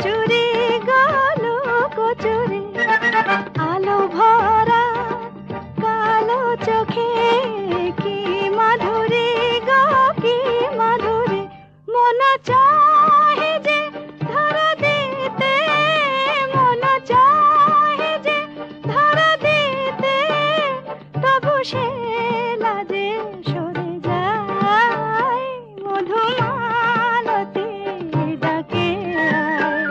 কচুরি গালো কচুরি, আলো ভরা কালো চোখে কি মাধুরী গো কি মাধুরী, মন চাহে যে ধরা দিতে, মন চাহে যে ধরা দিতে, তবু সে লাজে সরে যায়, মধুমালতী ডাকে আয়।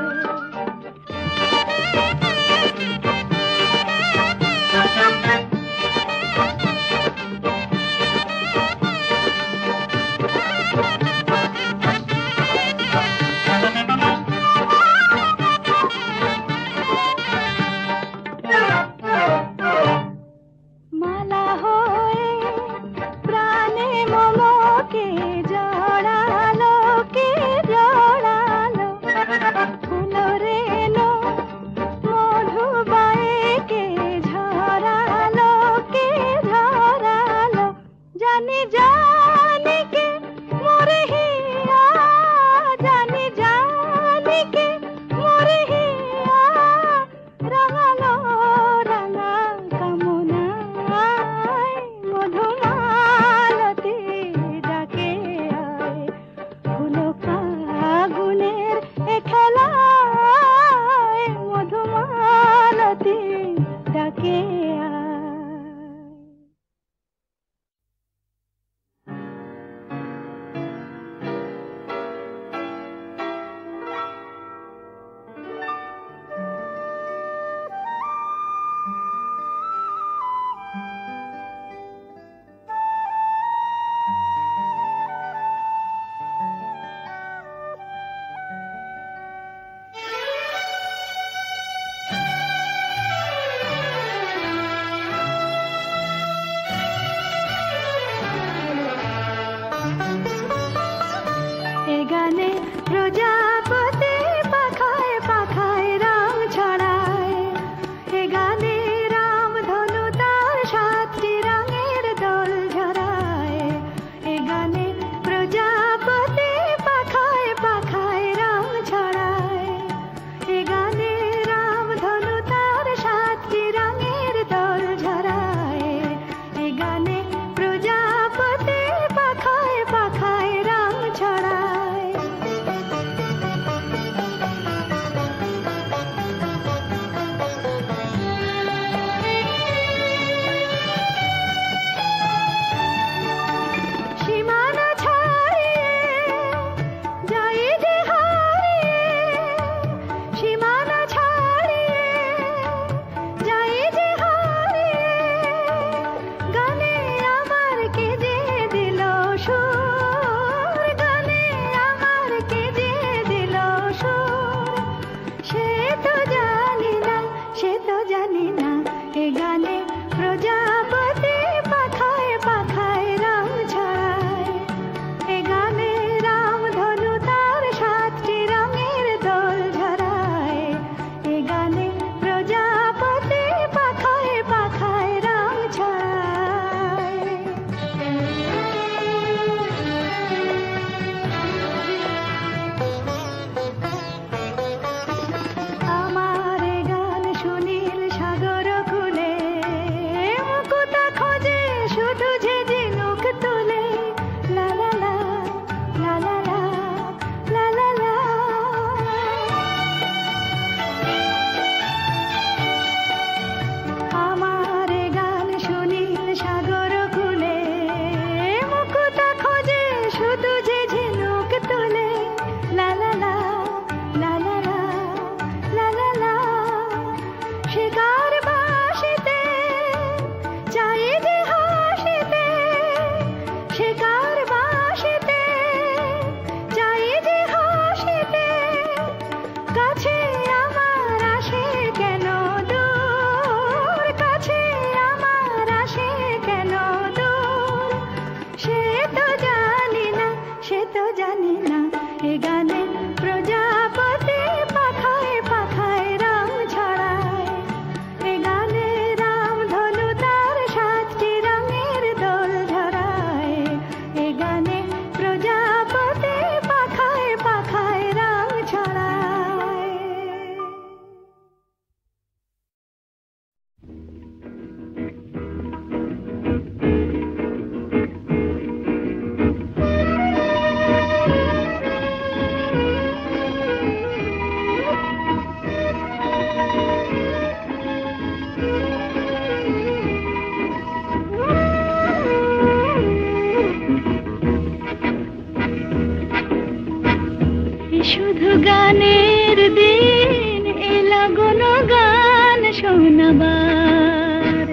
শোনাবার।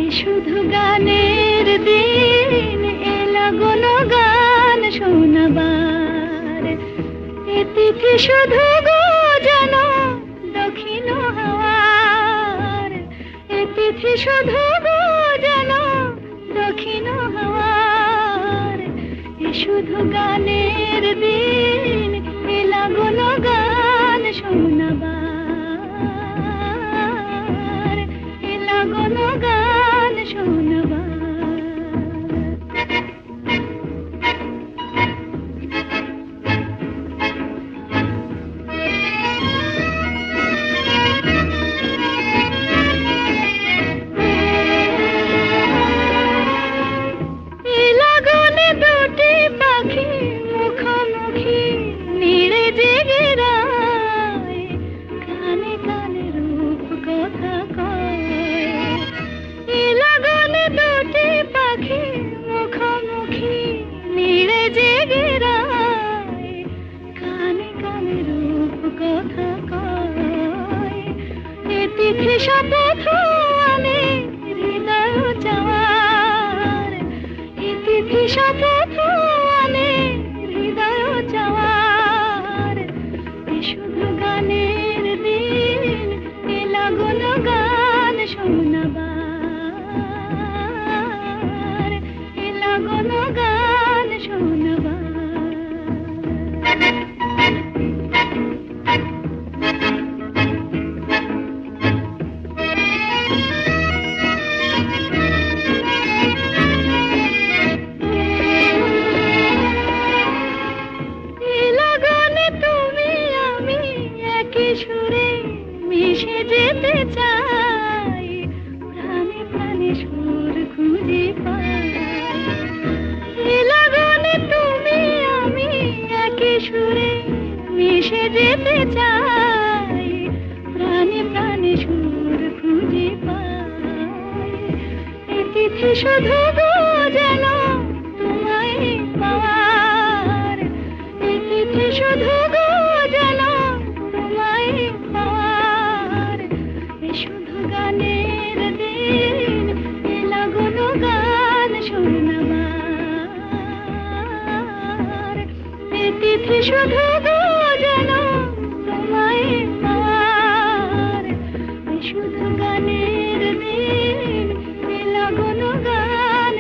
এ শুধু গানের দিন, এ লাগনো গান শোনাবার। এ তিথি শুধু গো যেন দক্ষিণ হাওয়ার, এ তিথি শুধু গো যেন দক্ষিণ হাওয়ার। এ শুধু গানের দিন, এ লাগনো গান শোনাবার, এ লাগনো গান শোনাবার। তিথি শপথ আনে হৃদয় চাওয়ার, এ তিথি শপথ আনে হৃদয় চাওয়ার। এ শুধু গানের দিন, এ লাগনো গান শোনাবার, এ লাগনো গান শোনাবার। সুরে মিশে যেতে চাই, প্রাণে প্রাণে সুর খুঁজে পাই। এ লাগনে তুমি আমি একই সুরে মিশে যেতে চাই, প্রাণে প্রাণে সুর খুঁজে পাই। এ তিথি শুধু গো যেন তোমায় পাওয়ার, এ তিথি শুধু গো যেন পাওয়ার। এ শুধু গানের দিন, এ লাগনো গান শোনাবার। এ তিথি শুধু গো যেন তোমায় পাওয়ার, এ শুধু গানের দিন, এ লাগনো গান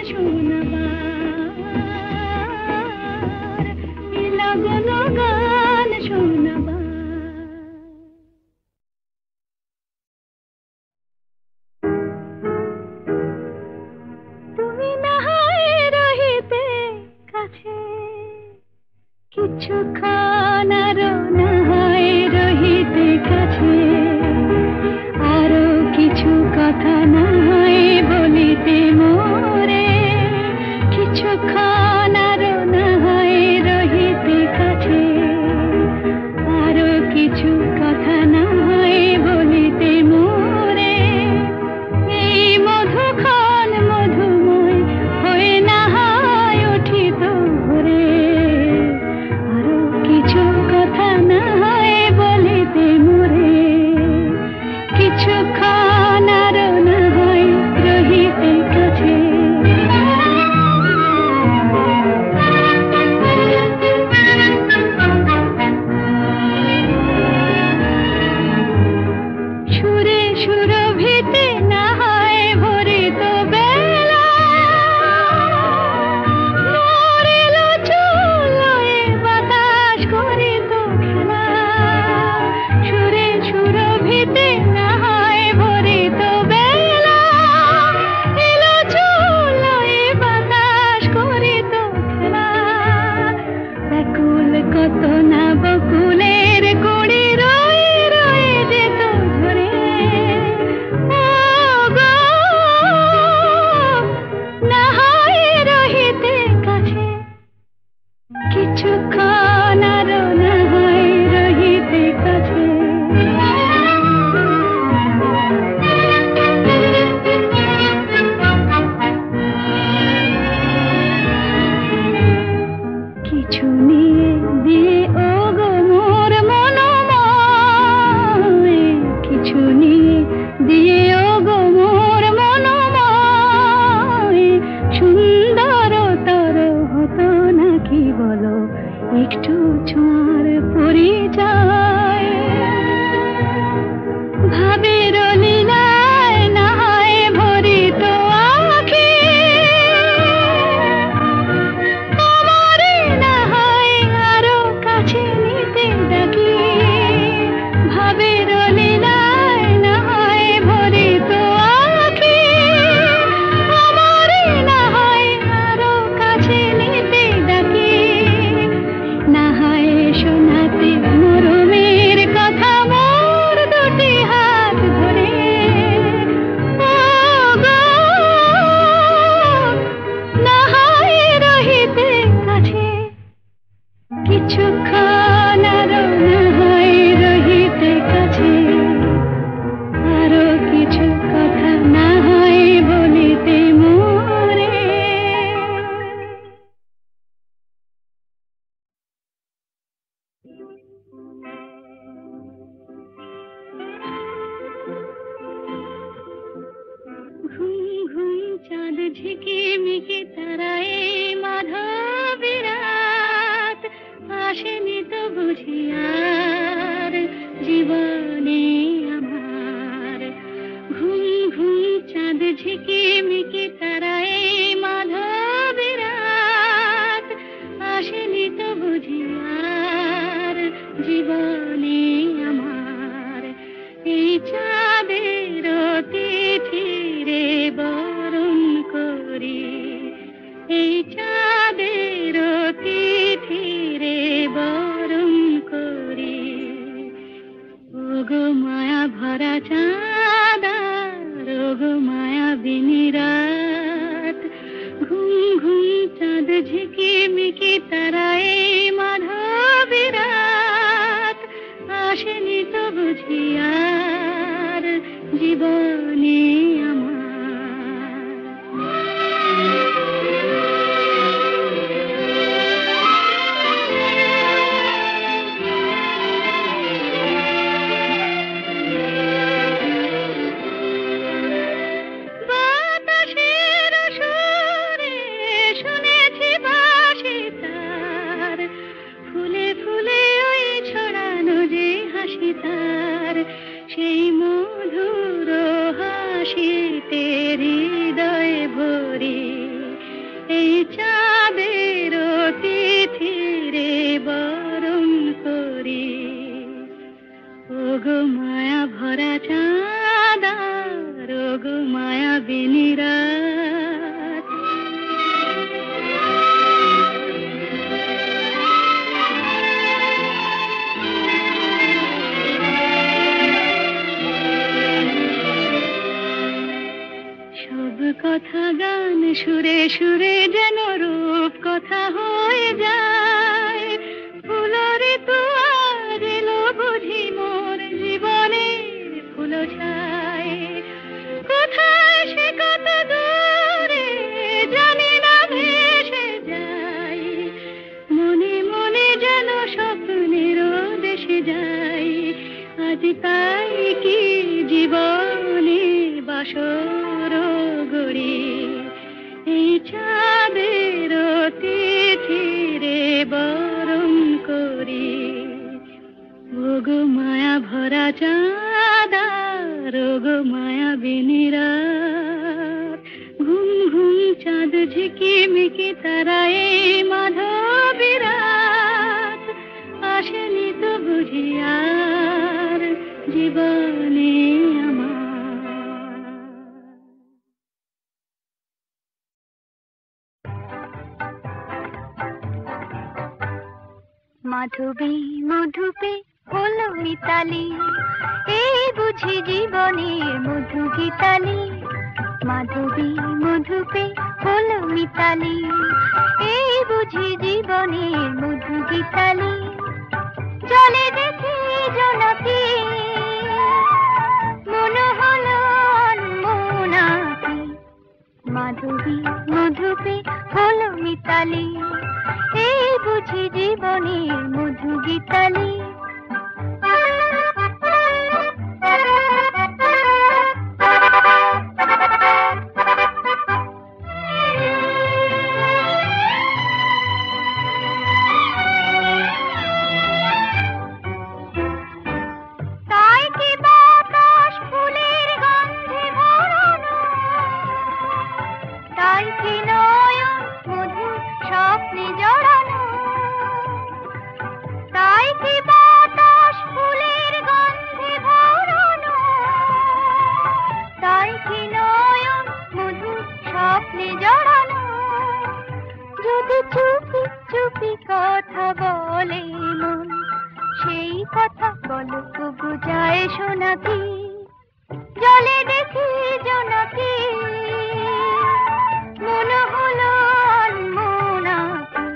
চাঁদ ঝিকিমিকি তারায় মাধবী রাত আসেনি তো বুঝি আর জীবনে আমার। ঘুম ঘুম চাঁদ ঝিকিমিকি তারায় মাধবী রাত আসেনি তো বুঝি আর জীবনে আমার। এই চাঁদের তিথিরে বরণ করি, এই চাঁদের তিথিরে বরণ করি। ওগো মায়া ভরা চাঁদ, ওগো মায়া বিনি রাত, ঘুম ঘুম চাঁদ ঝিকিমিকি তারায় মাধবী রাত আসেনি তো বুঝি আর জীবনে আমার। বাতাসের সুরে শুনেছি বাঁশি তার, ফুলে ফুলে ওই ছড়ানো যে হাসি তার, সেই মধুর হাসিতে হৃদয় ভরি। এই চাঁদের তিথিরে বরণ করি। ওগো মায়া ভরা চাঁদ, ওগো মায়া বিনি রাত। সব কথা গান সুরে সুরে যেন রূপ কথা হয়ে যায়। ফুলরে তো আজ এলো বুঝি মোর জীবনের ফুল ছায়। কোথায় সে কত দূরে জানি না ভেসে যাই, মনে মনে যেন স্বপ্নের দেশে যাই। আজ তাই কি জীবনে বাসর গড়ি, এই চাঁদের তিথিরে বরণ করি। ওগো মায়া ভরা চাঁদ, ওগো মায়া বিনি রাত, ঘুম ঘুম চাঁদ ঝিকিমিকি তারায় মাধবী রাত আসেনি তো বুঝি আর জীবনে আমার। মাধবী মধুপে হলো মিতালি, এই বুঝি জীবনের মধু গীতালি। মাধবী মধুপে হলো মিতালি, এই বুঝি জীবনের মধু গীতালি। জলে দেখি জোনাকি, মনে হলো অনমনাকি। মাধবী মধুপে হলো মিতালি, এই বুঝি জীবনের মধু গীতালি। চুপি চুপি কথা বলে মন, সেই কথা বলো তবু যায় শোনাকি। জলে দেখি জোনাকি, মনে হলো অনমনাকি।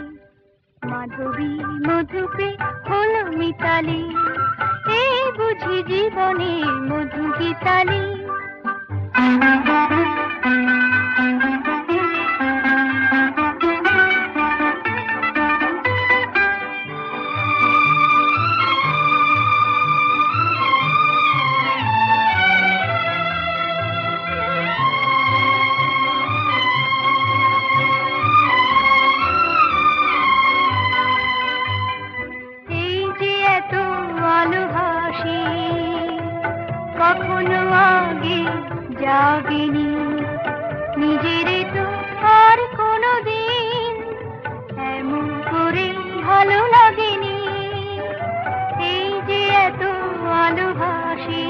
মাধবী মধুপে হলো মিতালি, এই বুঝি জীবনের মধু গীতালি। লাগেনি, নিজেরে তো আর কোনোদিন এমন করে ভালো লাগেনি। এই যে এত ভালোবাসি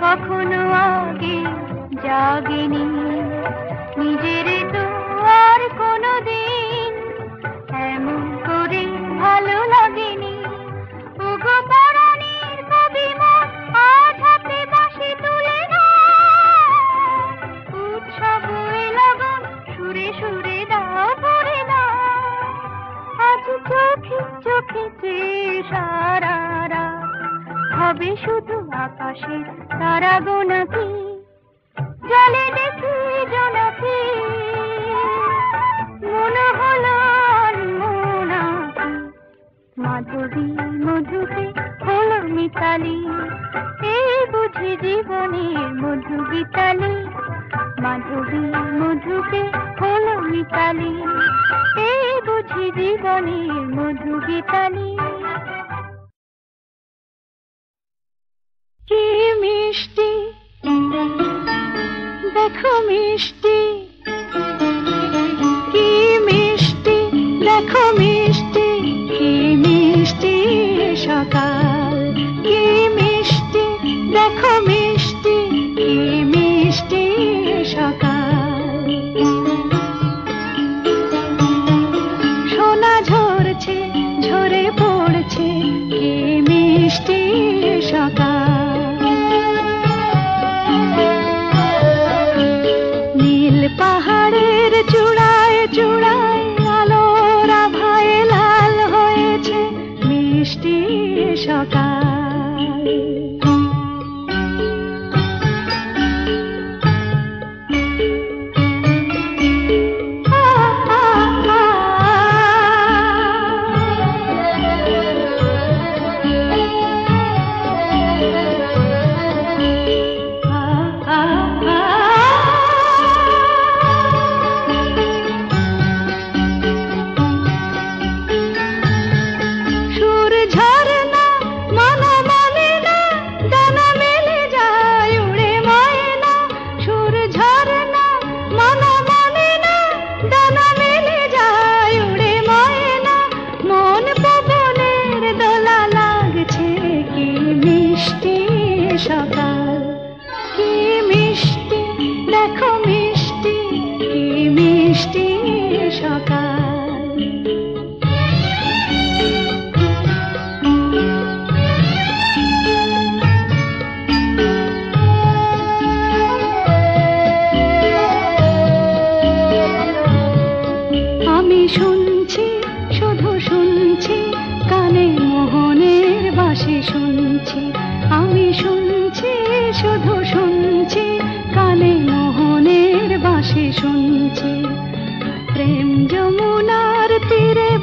কখনো আগে জাগেনি, নিজেরে তো আর কোনোদিন এমন করে ভালো লাগেনি। ওগো পরাণের কবি মন আজ হাতে বাঁশি তুলে না, উৎসব লগন সুরে সুরে দাও ভরে না। আজ চোখে চোখে সারা রাত হবে শুধু আকাশের তারা গোনাকি, জলে দেখি জোনাকি মনে হলো মোনাকি। মাধবী মধুকে হলো মিতালি, এই বুঝি জীবনের মধু গীতালি। মাধবী মধুকে হলো মিতালি, এই বুঝি জীবনের মধু গীতালি। কি মিষ্টি দেখো মিষ্টি, কি মিষ্টি দেখো মিষ্টি, কি মিষ্টি সকাল। কি মিষ্টি দেখো মিষ্টি, কি মিষ্টি সকাল। সোনা ঝরছে ঝরে পড়ছে, কি মিষ্টি সকাল। নীল পাহাড়ের চূড়ায় চূড়ায় আলোর আভায় লাল হয়েছে মিষ্টি সকাল।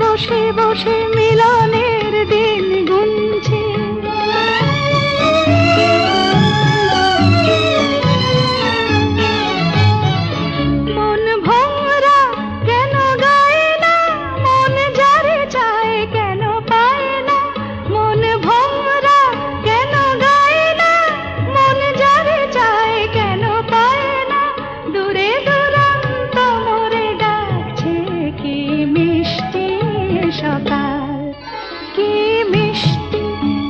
বসে বসে মিলনের দিন গুনছে। মন ভোরা কেন গায় না, মন যারে চায় কেন পায় না। মন ভোরা কেন গায় না, মন যারে চায় কেন পায় না। দূরে দূরান্ত মোরে ডাকছে কি মিষ্টি সকাল। কি মিষ্টি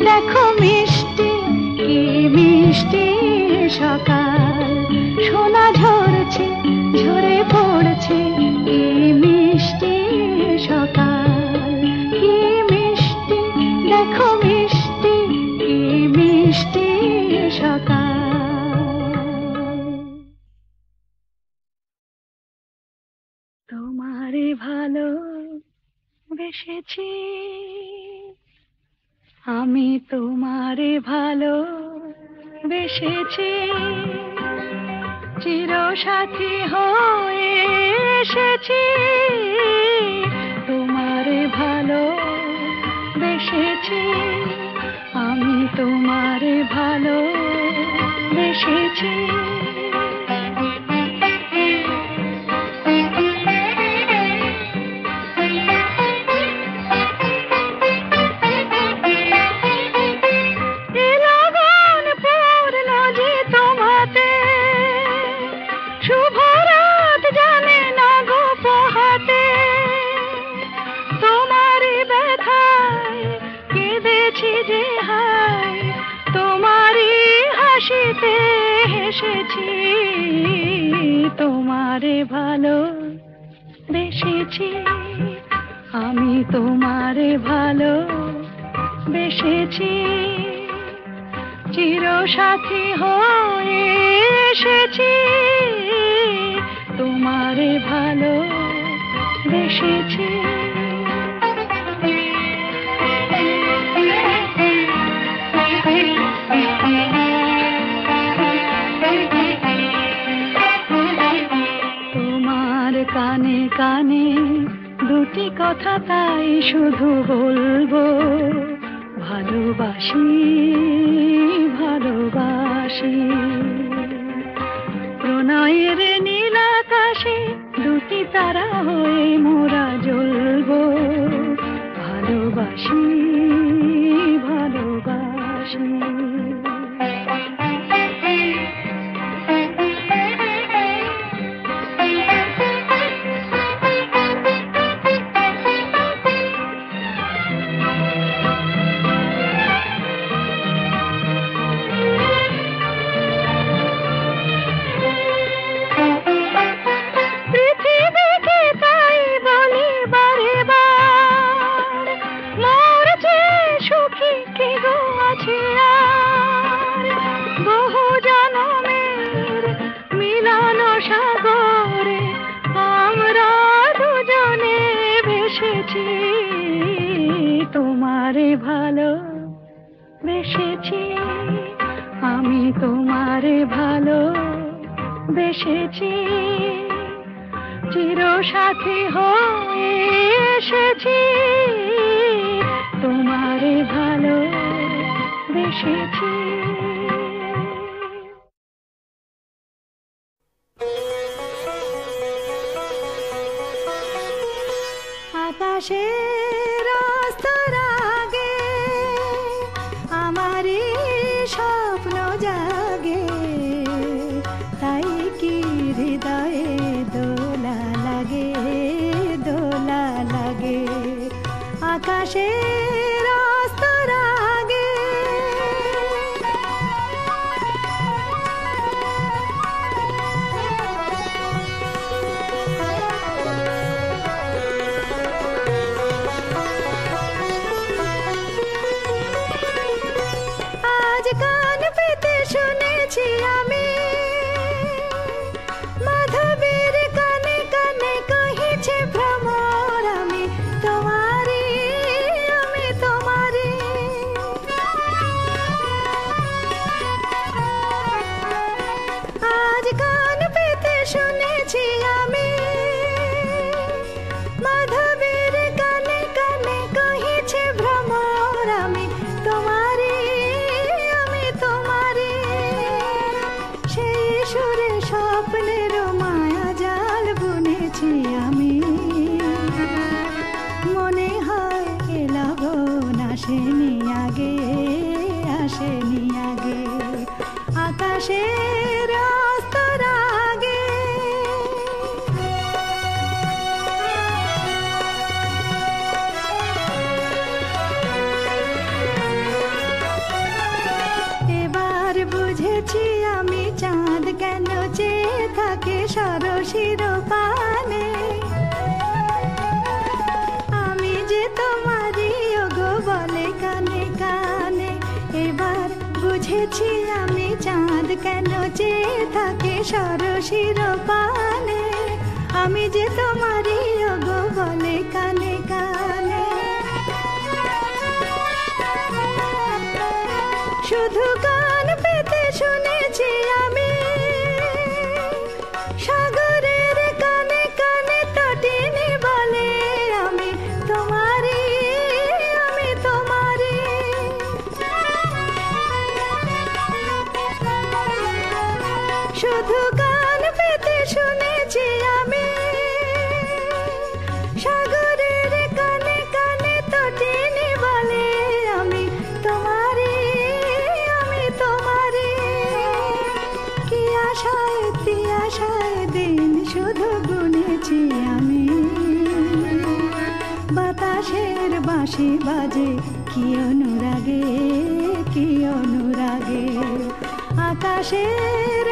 দেখো মিষ্টি, কি মিষ্টি সকাল। সোনা ঝরছে ঝরে পড়ছে কি মিষ্টি সকাল। কি মিষ্টি দেখো মিষ্টি, কি মিষ্টি সকাল। তোমারে ভালো বেসেছি আমি, তোমারে ভালো বেসেছি। চিরসাথী হয়ে এসেছি, তোমারে ভালো বেসেছি আমি, তোমারে ভালো বেসেছি। বেসেছি তোমারে ভালো বেসেছি আমি তোমারে ভালো বেসেছি চিরসাথী হয়ে এসেছি তোমারে ভালো বেসেছি তোমার কানে কানে দুটি কথা তাই শুধু বলবো ভালোবাসি ভালোবাসি প্রণয়ের নীল আকাশে দুটি তারা হয়ে মোরা জ্বলবো ভালোবাসি ভালোবাসি বহু জনমের মিলন সাগরে আমরা দুজনে ভেসেছি তোমারে ভালো বেসেছি আমি তোমারে ভালো বেসেছি চিরসাথী হয়ে এসেছি তোমারে ভালো বেসেছি আকাশের রাস্তার আগে আমারই স্বপ্ন জাগে তাই কি হৃদয়ে দোলা লাগে আকাশের রাস্তার আগে আজ কান পেতে শুনেছি আমি মাধবীর কানে কানে কহিছে ভ্রমর আমি তোমারি আজ কান পেতে শুনেছি আমি মাধবীর কানে কানে কহিছে ভ্রমর আমি তোমারি সেই সুরে স্বপ্নের মায়া জাল বুনেছি আমি মনে হয় এ লগন আসেনি আগে আকাশের রাস্তার আগে এবার বুঝেছি আমি চাঁদ কেন চেয়ে থাকে সরসির পানে আমি যে তোমারই ওগো বলে কানে কানে এবার বুঝেছি আমি চাঁদ কেন চেয়ে থাকে সরসির পানে আমি যে তোমারই ওগো বলে কানে কানে শুধু কান পেতে শুনেছি আমি সাগরের কানে কানে তটিনী বলে আমি তোমারি শুধু কান পেতে শুনেছি আমি সাগরের কানে কানে তটিনী বলে আমি তোমারি কি আশায় দিন শুধু গুনেছি আমি বাতাসের বাঁশি বাজে কি অনুরাগে আকাশের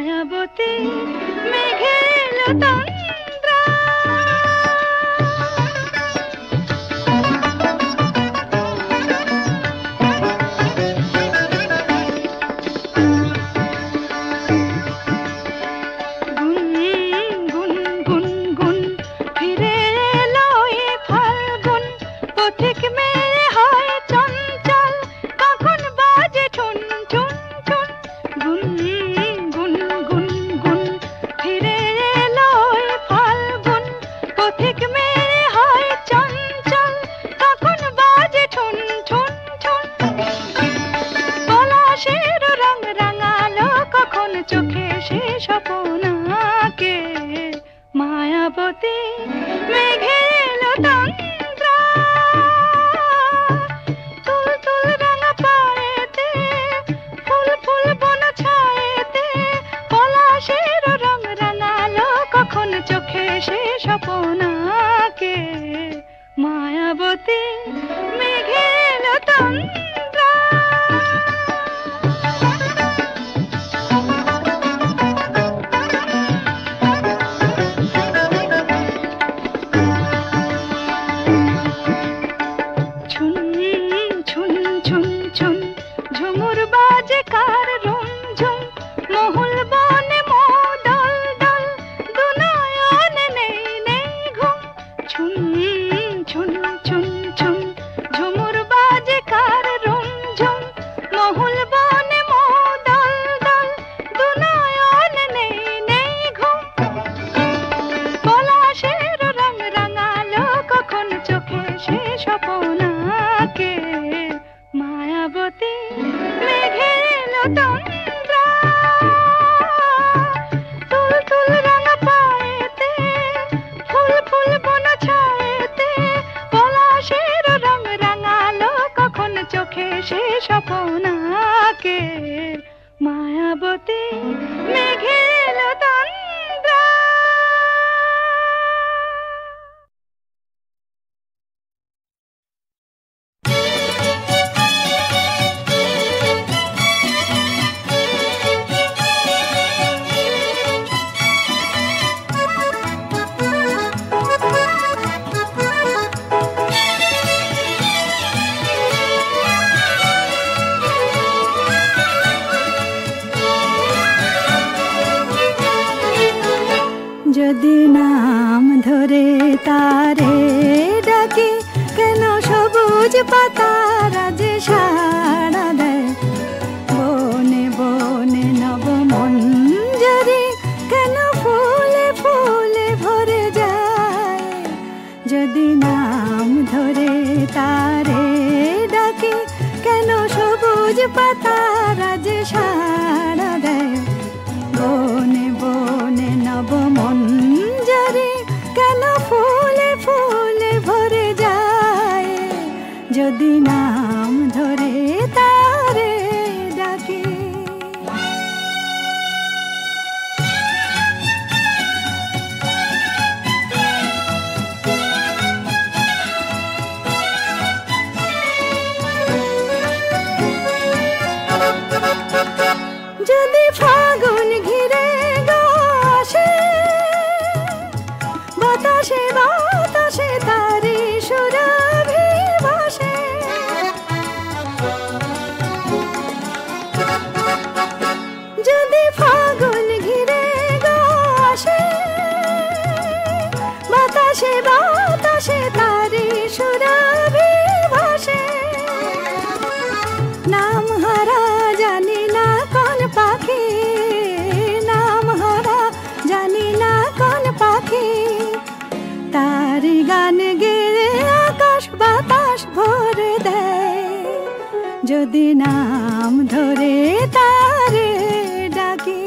মায়াবতী মেঘেল তন্দ্রা। মায়াবতী মেঘেল তন্দ্রা। তুল তুল রাঙা পায়েতে ফুল ফুল বন ছায়েতে পলাশের রং রাঙালো কখন চোখে সে স্বপনাকে। মায়াবতী মেঘেল তন্দ্রা। ঝুমুর বাজে কার রুমঝুম মহুল বনে মোদল দল দুনয়নে নেই নেই ঘুম। ছুন ছুন ছুন ছুন ঝুমুর বাজে কার রুমঝুম মহুল বনে মোদল দল দুনয়নে নেই নেই ঘুম। পলাশের রং রাঙালো কখন চোখে সে স্বপনাকে। মায়াবতী মেঘেল তন্দ্রা। তুল তুল রাঙা পায়েতে ফুল ফুল বন ছায়েতে পলাশের রং রাঙালো কখন চোখে সে স্বপনাকে। মায়াবতী মেঘেল তন্দ্রা। যদি নাম ধরে তারে ডাকি কেন সবুজ পাতার যে সাড়া দেয়। বনে বনে নব মঞ্জরি কেন ফুলে ফুলে ভরে যায়। যদি নাম ধরে তারে ডাকি কেন সবুজ পাতার যে সাড়া দেয়। বনে বনে নব মঞ্জরি কেন ফুলে ফুলে ভরে যায়। যদি নাম ধরে তারে ডাকি। যদি ফাগুন ঘিরে গাছে বাতাসে বাতাসে তারি সুরভি ভাসে। যদি ফাগুন ঘিরে গাছে বাতাসে বাতাসে তারি সুরভি ভাসে। নাম হারা জানি না কোন পাখি, নাম হারা জানি না কোন পাখি। তারি গান গেয়ে আকাশ বাতাস ভরে দেয়। যদি নাম ধরে তারে ডাকি।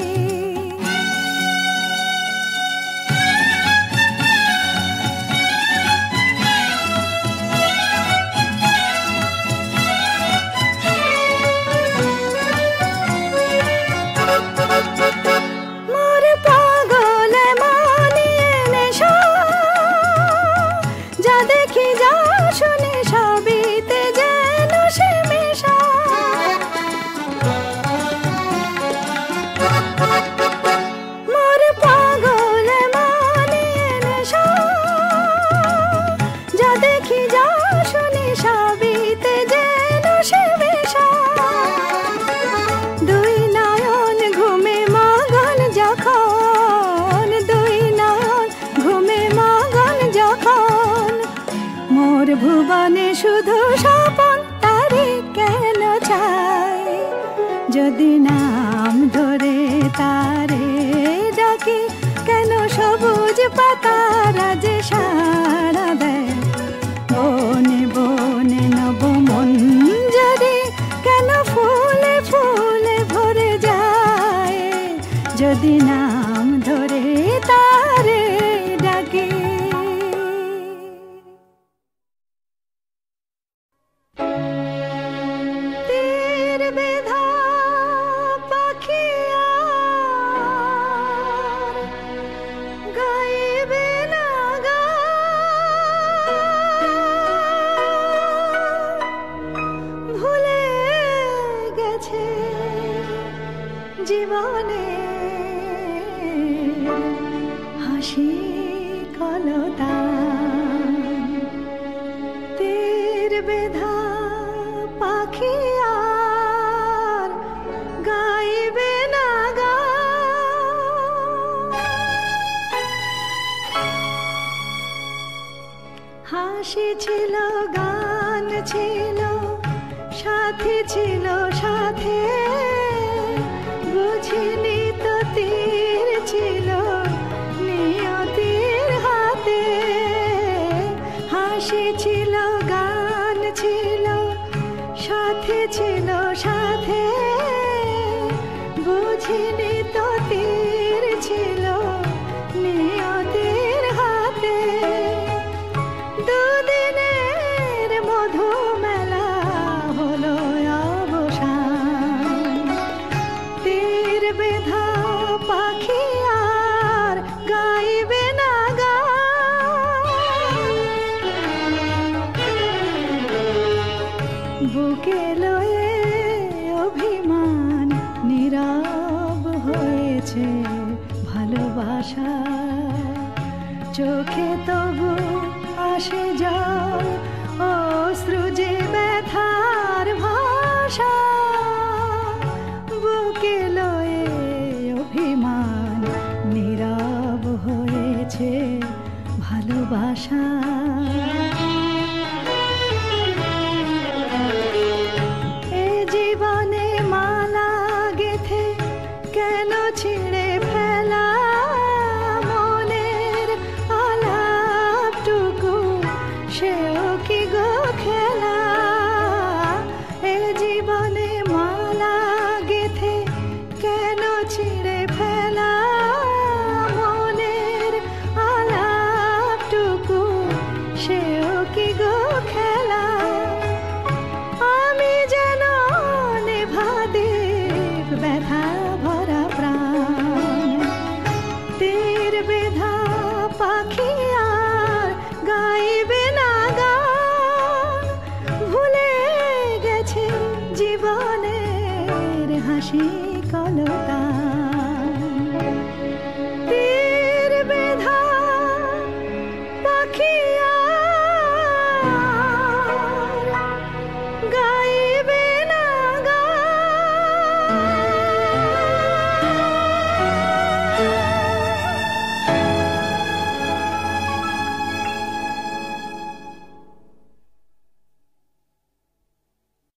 মোর পাগলে মানিয়ে নেশা যা দেখি যা শুনি সবিতে যেন সে মেশা। পাতারা যে সাড়া দেয় বনে বনে নব মঞ্জরি কেন ফুলে ফুলে ভরে যায় যদি নাম ধরে তারে ডাকে। তীর বেধা পাখি আর গাইবে না গান, ভুলে গেছে জীবনে হাসি কলতান। তীর বেধা পাখি আর গাইবে না গান, হাসি ছিল গান ছিল সাথী ছিল সাথে, বুঝিনি তো তীর ছিল নিয়তির হাতে। হাসি ছিল গান ছিল সাথে ছিল সাথে, বুঝিনি তো তীর ছিল নিয়তির হাতে। দুদিনের মধু মেলা হলো অবসান, তীর বেধা পাখি আর গাইবে না গান। বুকে লয়ে অভিমান নীরব হয়েছে ভালোবাসা, চোখে তবু আসে জল